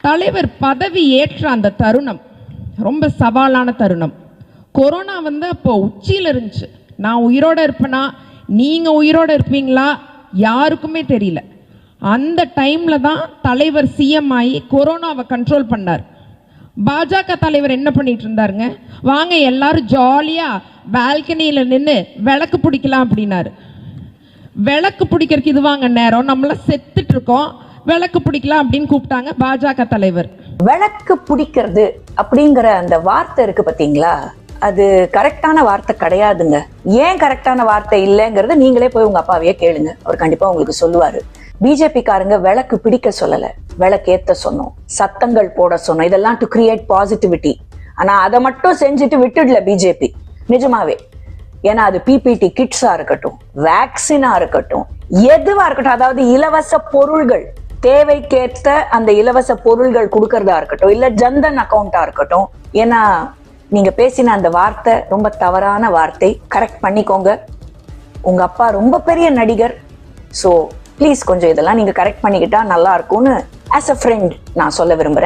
தலைவர் பதவி ஏற்ற அந்த தருணம் ரொம்ப சவாலான தருணம். கொரோனா அப்போ உச்சியில் இருந்துச்சு. நான் உயிரோட இருப்பேனா, நீங்க உயிரோட இருப்பீங்களா யாருக்குமே தெரியல. அந்த டைம்ல தான் தலைவர் சிஎம் ஆகி கொரோனாவை கண்ட்ரோல் பண்ணார். பாஜக தலைவர் என்ன பண்ணிட்டு இருந்தாருங்க, வாங்க எல்லாரும் ஜாலியா பால்கனியில நின்று விளக்கு பிடிக்கலாம் அப்படின்னாரு. விளக்கு பிடிக்கிறதுக்கு இது வாங்க நேரம், நம்மளாம் செத்துட்டு இருக்கோம், விளக்கு பிடிக்கலாம் அப்படின்னு கூப்பிட்டாங்க பாஜக தலைவர். விளக்கு பிடிக்கிறது அப்படிங்கிற அந்த வார்த்தை இருக்கு பாத்தீங்களா, அது கரெக்டான வார்த்தை கிடையாதுங்க. ஏன் கரெக்டான வார்த்தை இல்லைங்கிறது நீங்களே போய் உங்க அப்பாவையே கேளுங்க, அவர் கண்டிப்பா உங்களுக்கு சொல்லுவாரு. பிஜேபி காரங்க விளக்கு பிடிக்க சொல்லல, விளக்கு ஏத்த சொன்னோம், சத்தங்கள் போட சொன்னோம், இதெல்லாம் டு கிரியேட் பாசிட்டிவிட்டி. ஆனா அதை மட்டும் செஞ்சுட்டு விட்டுடல பிஜேபி, நிஜமாவே. ஏன்னா அது பிபிடி கிட்ஸா இருக்கட்டும், வேக்சினா இருக்கட்டும், எதுவா இருக்கட்டும், அதாவது இலவச பொருள்கள், தேவைக்கேற்ற அந்த இலவச பொருள்கள் கொடுக்கறதா இருக்கட்டும், இல்ல ஜன்தன் அக்கௌண்டா இருக்கட்டும். ஏன்னா நீங்க பேசின அந்த வார்த்தை ரொம்ப தவறான வார்த்தை, கரெக்ட் பண்ணிக்கோங்க. உங்க அப்பா ரொம்ப பெரிய நடிகர், ஸோ ப்ளீஸ் கொஞ்சம் இதெல்லாம் நீங்க கரெக்ட் பண்ணிக்கிட்டா நல்லா இருக்கும்னு ஆஸ் அ ஃப்ரெண்ட் நான் சொல்ல விரும்புறேன்.